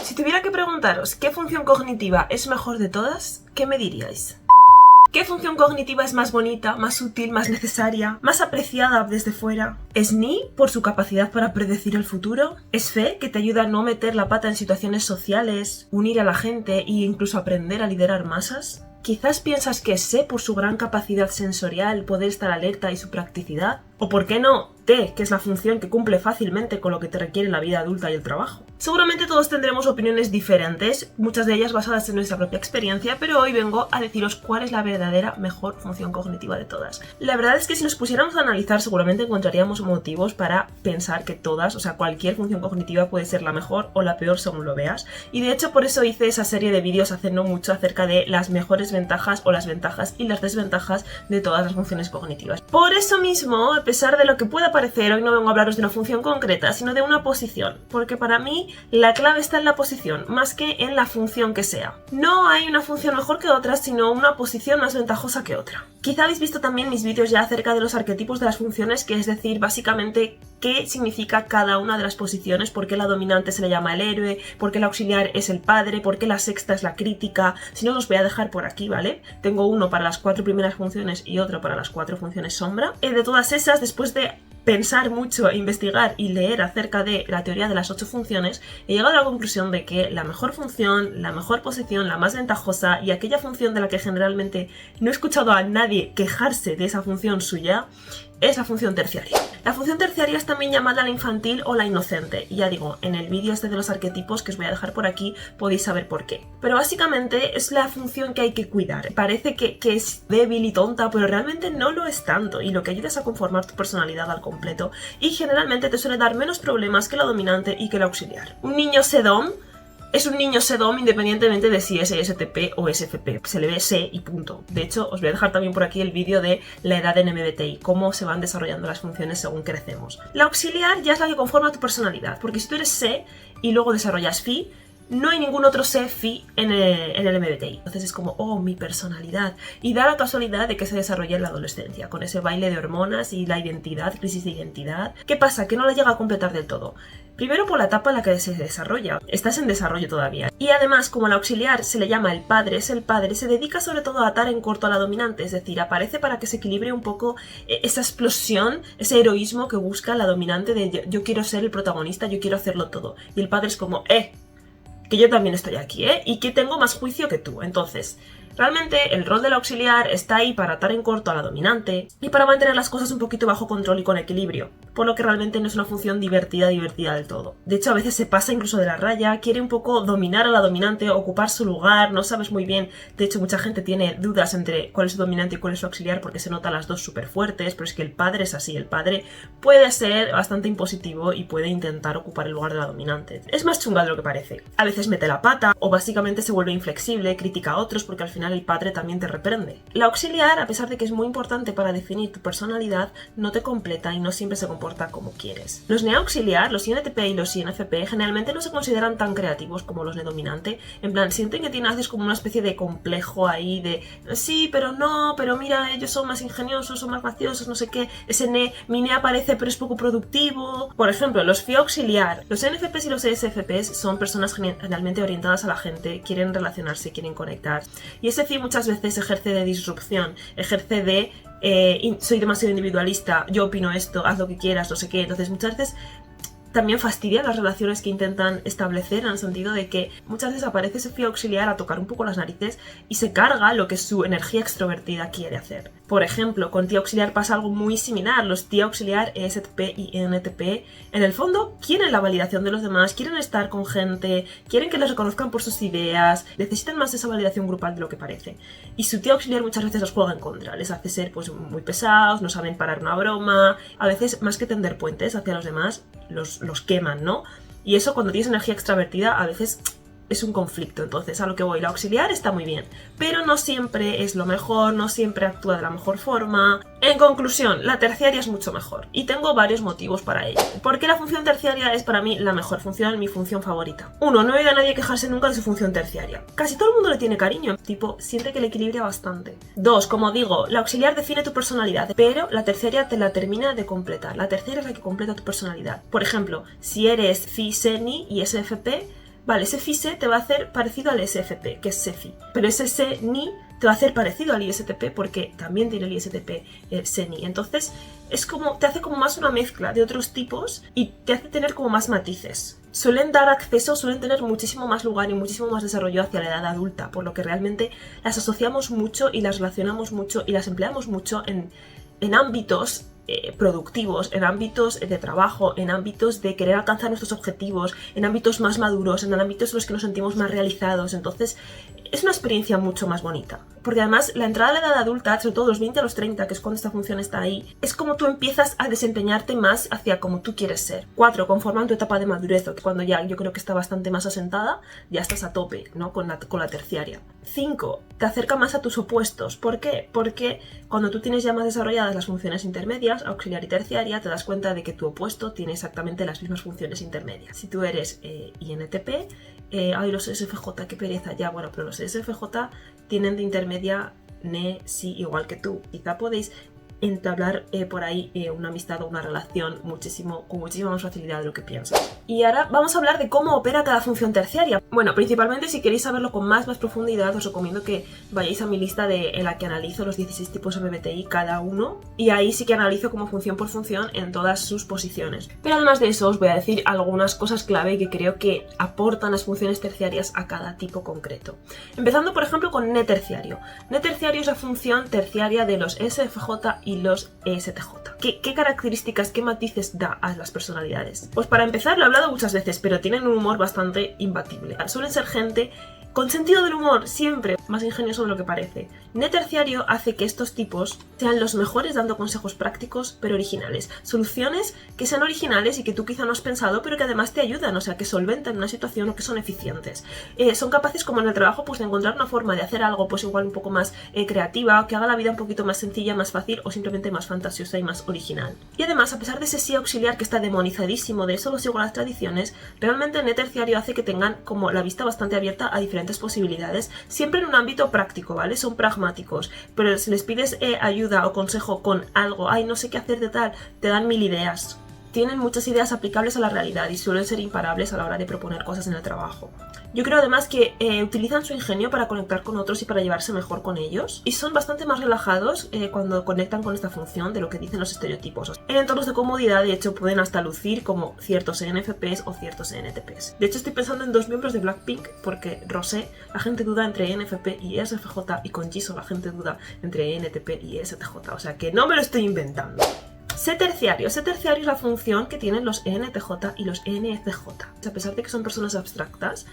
Si tuviera que preguntaros qué función cognitiva es mejor de todas, ¿qué me diríais? ¿Qué función cognitiva es más bonita, más útil, más necesaria, más apreciada desde fuera? ¿Es Ni por su capacidad para predecir el futuro? ¿Es Fe, que te ayuda a no meter la pata en situaciones sociales, unir a la gente e incluso aprender a liderar masas? Quizás piensas que es Se por su gran capacidad sensorial, poder estar alerta y su practicidad. ¿O por qué no Te, que es la función que cumple fácilmente con lo que te requiere la vida adulta y el trabajo? Seguramente todos tendremos opiniones diferentes, muchas de ellas basadas en nuestra propia experiencia, pero hoy vengo a deciros cuál es la verdadera mejor función cognitiva de todas. La verdad es que si nos pusiéramos a analizar, seguramente encontraríamos motivos para pensar que todas, o sea, cualquier función cognitiva puede ser la mejor o la peor según lo veas. Y de hecho por eso hice esa serie de vídeos hace no mucho acerca de las mejores ventajas o las ventajas y las desventajas de todas las funciones cognitivas. Por eso mismo, a pesar de lo que pueda parecer, hoy no vengo a hablaros de una función concreta, sino de una posición, porque para mí la clave está en la posición, más que en la función que sea. No hay una función mejor que otra, sino una posición más ventajosa que otra. Quizá habéis visto también mis vídeos ya acerca de los arquetipos de las funciones, que es decir, básicamente qué significa cada una de las posiciones, por qué la dominante se le llama el héroe, por qué la auxiliar es el padre, por qué la sexta es la crítica. Si no, os voy a dejar por aquí, ¿vale? Tengo uno para las 4 primeras funciones y otro para las 4 funciones sombra. De todas esas, después de pensar mucho, investigar y leer acerca de la teoría de las 8 funciones, he llegado a la conclusión de que la mejor función, la mejor posición, la más ventajosa y aquella función de la que generalmente no he escuchado a nadie quejarse de esa función suya, es la función terciaria. La función terciaria es también llamada la infantil o la inocente, y ya digo, en el vídeo este de los arquetipos que os voy a dejar por aquí podéis saber por qué. Pero básicamente es la función que hay que cuidar. Parece que es débil y tonta, pero realmente no lo es tanto, y lo que ayuda es a conformar tu personalidad al completo, y generalmente te suele dar menos problemas que la dominante y que la auxiliar. Un niño sedom es un niño sedom independientemente de si es ESTP o SFP. Se le ve Se y punto. De hecho, os voy a dejar también por aquí el vídeo de la edad en MBTI, cómo se van desarrollando las funciones según crecemos. La auxiliar ya es la que conforma tu personalidad, porque si tú eres Se y luego desarrollas Phi, no hay ningún otro Se Phi en el MBTI. Entonces es como, oh, mi personalidad. Y da la casualidad de que se desarrolla en la adolescencia, con ese baile de hormonas y la identidad, crisis de identidad. ¿Qué pasa? Que no la llega a completar del todo. Primero por la etapa en la que se desarrolla. Estás en desarrollo todavía. Y además, como la auxiliar se le llama el padre, se dedica sobre todo a atar en corto a la dominante. Es decir, aparece para que se equilibre un poco esa explosión, ese heroísmo que busca la dominante de yo quiero ser el protagonista, yo quiero hacerlo todo. Y el padre es como, que yo también estoy aquí, y que tengo más juicio que tú. Entonces, realmente el rol del auxiliar está ahí para atar en corto a la dominante y para mantener las cosas un poquito bajo control y con equilibrio, por lo que realmente no es una función divertida del todo. De hecho, a veces se pasa incluso de la raya, quiere un poco dominar a la dominante, ocupar su lugar, no sabes muy bien. De hecho, mucha gente tiene dudas entre cuál es su dominante y cuál es su auxiliar porque se notan las dos súper fuertes, pero es que el padre es así, el padre puede ser bastante impositivo y puede intentar ocupar el lugar de la dominante. Es más chunga de lo que parece. A veces mete la pata o básicamente se vuelve inflexible, critica a otros porque al final el padre también te reprende. La auxiliar, a pesar de que es muy importante para definir tu personalidad, no te completa y no siempre se comporta como quieres. Los neauxiliar, los INTP y los INFP generalmente no se consideran tan creativos como los nedominante. En plan, sienten que haces como una especie de complejo ahí de sí, pero no, pero mira, ellos son más ingeniosos, son más graciosos, no sé qué. Mi ne aparece pero es poco productivo. Por ejemplo, los FI auxiliar, los NFPs y los ESFPs son personas generalmente orientadas a la gente, quieren relacionarse, quieren conectar. Y ese FI muchas veces ejerce de disrupción, ejerce de soy demasiado individualista, yo opino esto, haz lo que quieras, no sé qué. Entonces muchas veces también fastidia las relaciones que intentan establecer, en el sentido de que muchas veces aparece ese FI auxiliar a tocar un poco las narices y se carga lo que su energía extrovertida quiere hacer. Por ejemplo, con TI auxiliar pasa algo muy similar. Los TI auxiliar, ESTP y ENTP, en el fondo quieren la validación de los demás, quieren estar con gente, quieren que les reconozcan por sus ideas, necesitan más esa validación grupal de lo que parece. Y su TI auxiliar muchas veces los juega en contra, les hace ser pues muy pesados, no saben parar una broma, a veces más que tender puentes hacia los demás, los queman, ¿no? Y eso, cuando tienes energía extravertida, a veces es un conflicto. Entonces, a lo que voy, la auxiliar está muy bien, pero no siempre es lo mejor, no siempre actúa de la mejor forma. En conclusión, la terciaria es mucho mejor, y tengo varios motivos para ello. ¿Por qué la función terciaria es para mí la mejor función, mi función favorita? 1. No he oído a nadie quejarse nunca de su función terciaria. Casi todo el mundo le tiene cariño, tipo, siente que le equilibra bastante. 2. Como digo, la auxiliar define tu personalidad, pero la terciaria te la termina de completar. La terciaria es la que completa tu personalidad. Por ejemplo, si eres Phi, Seni y SFP, Vale, ese FISE te va a hacer parecido al SFP, que es SEFI, pero ese SENI te va a hacer parecido al ISTP porque también tiene el ISTP SENI. Entonces es como, te hace como más una mezcla de otros tipos y te hace tener como más matices. Suelen dar acceso, suelen tener muchísimo más lugar y muchísimo más desarrollo hacia la edad adulta, por lo que realmente las asociamos mucho y las relacionamos mucho y las empleamos mucho en ámbitos productivos, en ámbitos de trabajo, en ámbitos de querer alcanzar nuestros objetivos, en ámbitos más maduros, en ámbitos en los que nos sentimos más realizados. Entonces es una experiencia mucho más bonita, porque además la entrada a la edad adulta, sobre todo los 20 a los 30, que es cuando esta función está ahí, es como tú empiezas a desempeñarte más hacia como tú quieres ser. 4. Conforman tu etapa de madurez, que cuando ya yo creo que está bastante más asentada, ya estás a tope, ¿no? con la terciaria. 5. Te acerca más a tus opuestos. ¿Por qué? Porque cuando tú tienes ya más desarrolladas las funciones intermedias, auxiliar y terciaria, te das cuenta de que tu opuesto tiene exactamente las mismas funciones intermedias. Si tú eres INTP, ay, los SFJ, qué pereza, ya, bueno, pero los SFJ tienen de intermedia NE, sí, igual que tú. Quizá podéis entablar por ahí una amistad o una relación con muchísima más facilidad de lo que piensas. Y ahora vamos a hablar de cómo opera cada función terciaria. Bueno, principalmente si queréis saberlo con más profundidad, os recomiendo que vayáis a mi lista en la que analizo los 16 tipos MBTI cada uno, y ahí sí que analizo como función por función en todas sus posiciones. Pero además de eso os voy a decir algunas cosas clave que creo que aportan las funciones terciarias a cada tipo concreto. Empezando por ejemplo con NE terciario. NE terciario es la función terciaria de los SFJ y los ESTJ. ¿Qué características, qué matices da a las personalidades? Pues para empezar, lo he hablado muchas veces, pero tienen un humor bastante imbatible. Suelen ser gente con sentido del humor, siempre más ingenioso de lo que parece. NE terciario hace que estos tipos sean los mejores dando consejos prácticos pero originales. Soluciones que sean originales y que tú quizá no has pensado, pero que además te ayudan, o sea, que solventan una situación o que son eficientes. Son capaces, como en el trabajo, pues de encontrar una forma de hacer algo pues igual un poco más creativa, que haga la vida un poquito más sencilla, más fácil o simplemente más fantasiosa y más original. Y además, a pesar de ese sí auxiliar que está demonizadísimo, de eso lo sigo las tradiciones, realmente el NE terciario hace que tengan como la vista bastante abierta a diferentes posibilidades, siempre en un ámbito práctico, ¿vale? Son pragmáticos, pero si les pides ayuda o consejo con algo, ay, no sé qué hacer de tal, te dan 1000 ideas. Tienen muchas ideas aplicables a la realidad y suelen ser imparables a la hora de proponer cosas en el trabajo. Yo creo además que utilizan su ingenio para conectar con otros y para llevarse mejor con ellos, y son bastante más relajados cuando conectan con esta función de lo que dicen los estereotipos. En entornos de comodidad, de hecho, pueden hasta lucir como ciertos ENFPs o ciertos ENTPs. De hecho, estoy pensando en 2 miembros de Blackpink, porque Rosé, la gente duda entre ENFP y SFJ, y con Jisoo la gente duda entre ENTP y STJ, o sea que no me lo estoy inventando. C terciario. C terciario es la función que tienen los ENTJ y los ENFJ. A pesar de que son personas abstractas,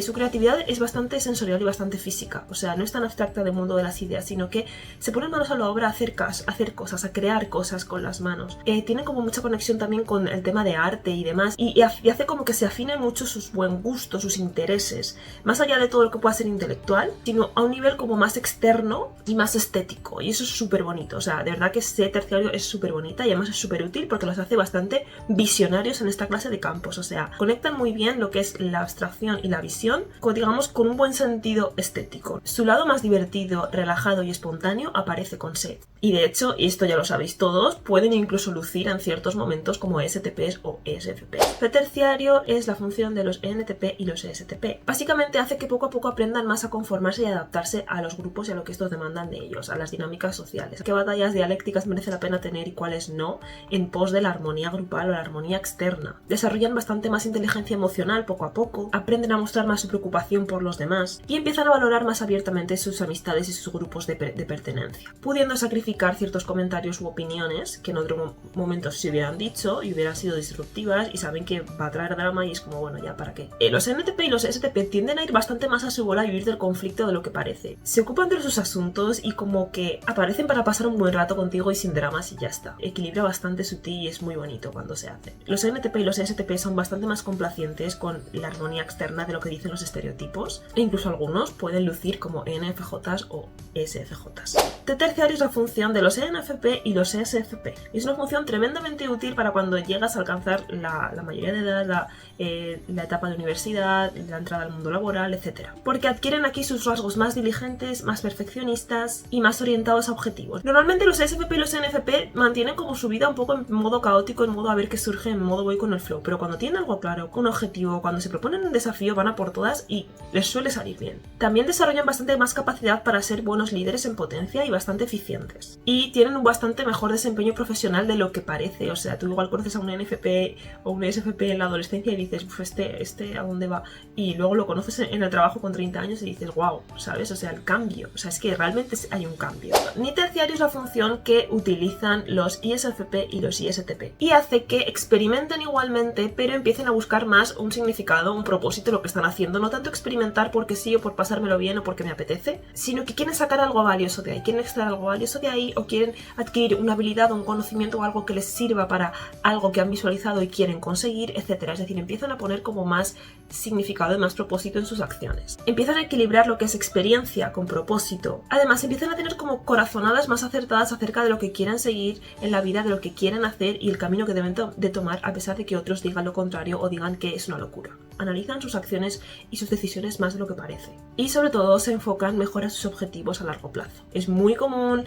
su creatividad es bastante sensorial y bastante física. O sea, no es tan abstracta del mundo de las ideas, sino que se ponen manos a la obra a hacer cosas, a crear cosas con las manos. Tienen como mucha conexión también con el tema de arte y demás, y hace como que se afinen mucho sus buen gustos, sus intereses, más allá de todo lo que pueda ser intelectual, sino a un nivel como más externo y más estético. Y eso es súper bonito. O sea, de verdad que C terciario es súper bonita y además es súper útil porque los hace bastante visionarios en esta clase de campos. O sea, conectan muy bien lo que es la abstracción y la visión, digamos, con un buen sentido estético. Su lado más divertido, relajado y espontáneo aparece con C. Y de hecho, y esto ya lo sabéis todos, pueden incluso lucir en ciertos momentos como ESTPs o ESFPs. C terciario es la función de los ENTP y los ESTP. Básicamente hace que poco a poco aprendan más a conformarse y adaptarse a los grupos y a lo que estos demandan de ellos, a las dinámicas sociales. ¿Qué batallas dialécticas merece la pena tener y cuáles no en pos de la armonía grupal o la armonía externa? Desarrollan bastante más inteligencia emocional poco a poco, aprenden a mostrar más su preocupación por los demás y empiezan a valorar más abiertamente sus amistades y sus grupos de pertenencia, pudiendo sacrificar ciertos comentarios u opiniones que en otro momento se hubieran dicho y hubieran sido disruptivas y saben que va a traer drama y es como, bueno, ya para qué. Los NTP y los STP tienden a ir bastante más a su bola y huir del conflicto de lo que parece. Se ocupan de sus asuntos y como que aparecen para pasar un buen rato contigo y sin dramas y ya está. Equilibra bastante sutil y es muy bonito cuando se hace. Los NTP y los STP son bastante más complacientes con la armonía externa de lo que dicen dicen los estereotipos, e incluso algunos pueden lucir como ENFJs o ESFJs. De terciario es la función de los ENFP y los ESFP. Es una función tremendamente útil para cuando llegas a alcanzar la mayoría de edad, la etapa de universidad, la entrada al mundo laboral, etc. Porque adquieren aquí sus rasgos más diligentes, más perfeccionistas y más orientados a objetivos. Normalmente los ESFP y los ENFP mantienen como su vida un poco en modo caótico, en modo a ver qué surge, en modo voy con el flow, pero cuando tienen algo claro, un objetivo, cuando se proponen un desafío van a por todas y les suele salir bien. También desarrollan bastante más capacidad para ser buenos líderes en potencia y bastante eficientes. Y tienen un bastante mejor desempeño profesional de lo que parece. O sea, tú igual conoces a un ENFP o un ESFP en la adolescencia y dices, este ¿a dónde va? Y luego lo conoces en el trabajo con 30 años y dices, wow, ¿sabes? O sea, el cambio. O sea, es que realmente hay un cambio. Ni terciario es la función que utilizan los ISFP y los ISTP. Y hace que experimenten igualmente, pero empiecen a buscar más un significado, un propósito de lo que están haciendo. No tanto experimentar porque sí o por pasármelo bien o porque me apetece, sino que quieren sacar algo valioso de ahí, quieren extraer algo valioso de ahí o quieren adquirir una habilidad o un conocimiento o algo que les sirva para algo que han visualizado y quieren conseguir, etc. Es decir, empiezan a poner como más significado y más propósito en sus acciones. Empiezan a equilibrar lo que es experiencia con propósito. Además, empiezan a tener como corazonadas más acertadas acerca de lo que quieren seguir en la vida, de lo que quieren hacer y el camino que deben de tomar, a pesar de que otros digan lo contrario o digan que es una locura. Analizan sus acciones y sus decisiones más de lo que parece. Y sobre todo se enfocan mejor a sus objetivos a largo plazo. Es muy común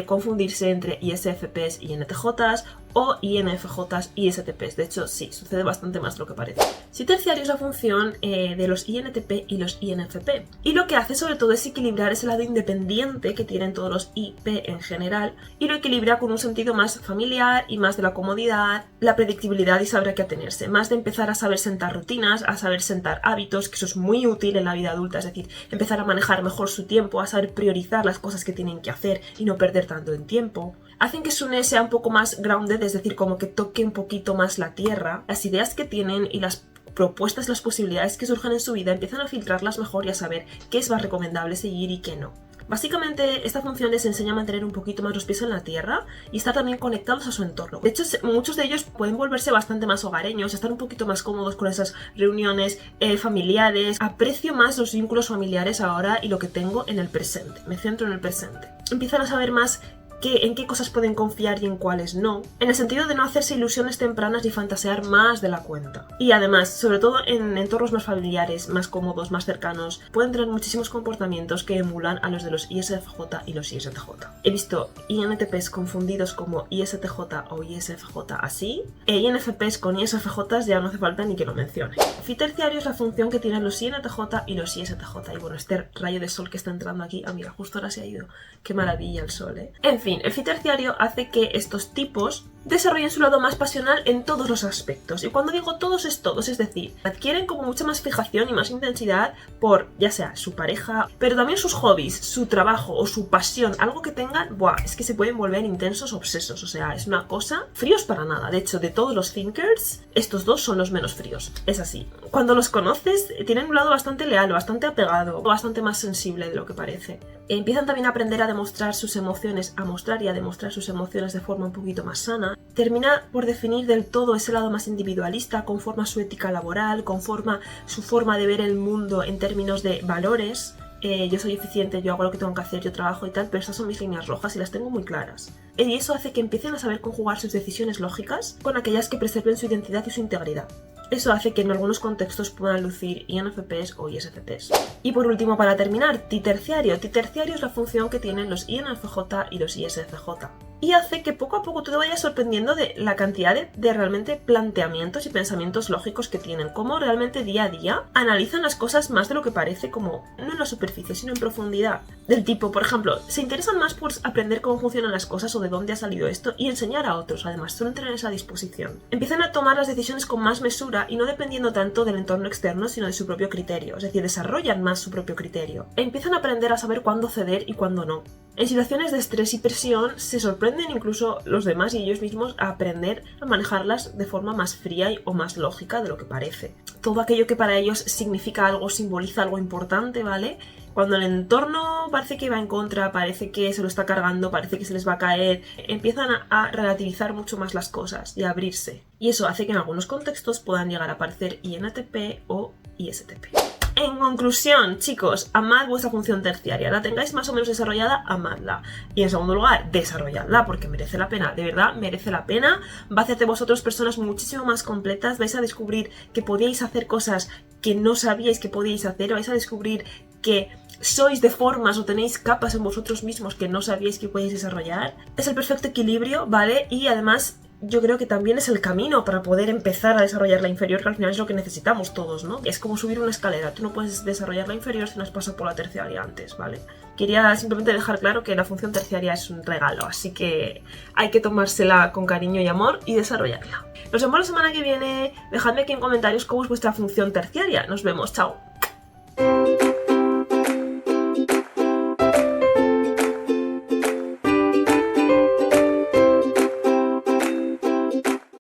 confundirse entre ISFPs y INTJs o INFJs y ISTPs. De hecho, sí, sucede bastante más de lo que parece. Si terciario es la función de los INTP y los INFP. Y lo que hace sobre todo es equilibrar ese lado independiente que tienen todos los IP en general y lo equilibra con un sentido más familiar y más de la comodidad, la predictibilidad y saber a qué atenerse. Más de empezar a saber sentar rutinas, a saber sentar hábitos, que eso es muy útil en la vida adulta. Es decir, empezar a manejar mejor su tiempo, a saber priorizar las cosas que tienen que hacer y no perder tanto en tiempo. Hacen que Sune sea un poco más grounded, es decir, como que toque un poquito más la tierra. Las ideas que tienen y las propuestas, las posibilidades que surjan en su vida, empiezan a filtrarlas mejor y a saber qué es más recomendable seguir y qué no. Básicamente, esta función les enseña a mantener un poquito más los pies en la tierra y estar también conectados a su entorno. De hecho, muchos de ellos pueden volverse bastante más hogareños, estar un poquito más cómodos con esas reuniones familiares. Aprecio más los vínculos familiares ahora y lo que tengo en el presente. Me centro en el presente. Empiezan a saber más en qué cosas pueden confiar y en cuáles no, en el sentido de no hacerse ilusiones tempranas ni fantasear más de la cuenta. Y además, sobre todo en entornos más familiares, más cómodos, más cercanos, pueden tener muchísimos comportamientos que emulan a los de los ISFJ y los ISTJ. He visto INTPs confundidos como ISTJ o ISFJ así, e INFPs con ISFJs ya no hace falta ni que lo mencione. Phi terciario es la función que tienen los INTJ y los ISTJ. Y bueno, este rayo de sol que está entrando aquí, mira, justo ahora se ha ido. Qué maravilla el sol, ¿eh? En fin, el Phi terciario hace que estos tipos desarrollen su lado más pasional en todos los aspectos. Y cuando digo todos es todos, es decir, adquieren como mucha más fijación y más intensidad por, ya sea su pareja, pero también sus hobbies, su trabajo o su pasión, algo que tengan, ¡buah! Es que se pueden volver intensos, obsesos, o sea, es una cosa, fríos para nada. De hecho, de todos los thinkers, estos dos son los menos fríos, es así. Cuando los conoces, tienen un lado bastante leal, bastante apegado, bastante más sensible de lo que parece. Empiezan también a aprender a demostrar sus emociones, a mostrar y a demostrar sus emociones de forma un poquito más sana. Termina por definir del todo ese lado más individualista, conforma su ética laboral, conforma su forma de ver el mundo en términos de valores. Yo soy eficiente, yo hago lo que tengo que hacer, yo trabajo y tal, pero estas son mis líneas rojas y las tengo muy claras. Y eso hace que empiecen a saber conjugar sus decisiones lógicas con aquellas que preserven su identidad y su integridad. Eso hace que en algunos contextos puedan lucir INFPs o ISFPs. Y por último, para terminar, titerciario. Titerciario es la función que tienen los INFJ y los ISFJ. Y hace que poco a poco tú te vayas sorprendiendo de la cantidad de realmente planteamientos y pensamientos lógicos que tienen. Cómo realmente día a día analizan las cosas más de lo que parece, como no en la superficie, sino en profundidad. Del tipo, por ejemplo, se interesan más por aprender cómo funcionan las cosas o de dónde ha salido esto y enseñar a otros. Además, suelen tener esa disposición. Empiezan a tomar las decisiones con más mesura y no dependiendo tanto del entorno externo, sino de su propio criterio. Es decir, desarrollan más su propio criterio. E empiezan a aprender a saber cuándo ceder y cuándo no. En situaciones de estrés y presión se sorprenden incluso los demás y ellos mismos a aprender a manejarlas de forma más fría o más lógica de lo que parece. Todo aquello que para ellos significa algo, simboliza algo importante, ¿vale? Cuando el entorno parece que va en contra, parece que se lo está cargando, parece que se les va a caer, empiezan a relativizar mucho más las cosas y a abrirse. Y eso hace que en algunos contextos puedan llegar a parecer INTP o ISTP. En conclusión, chicos, amad vuestra función terciaria, la tengáis más o menos desarrollada, amadla. Y en segundo lugar, desarrolladla, porque merece la pena, de verdad, merece la pena. Va a hacer de vosotros personas muchísimo más completas, vais a descubrir que podíais hacer cosas que no sabíais que podíais hacer, vais a descubrir que sois de formas o tenéis capas en vosotros mismos que no sabíais que podíais desarrollar. Es el perfecto equilibrio, ¿vale? Y además yo creo que también es el camino para poder empezar a desarrollar la inferior, que al final es lo que necesitamos todos, ¿no? Es como subir una escalera, tú no puedes desarrollar la inferior si no has pasado por la terciaria antes, ¿vale? Quería simplemente dejar claro que la función terciaria es un regalo, así que hay que tomársela con cariño y amor y desarrollarla. Nos vemos la semana que viene, dejadme aquí en comentarios cómo es vuestra función terciaria. Nos vemos, chao.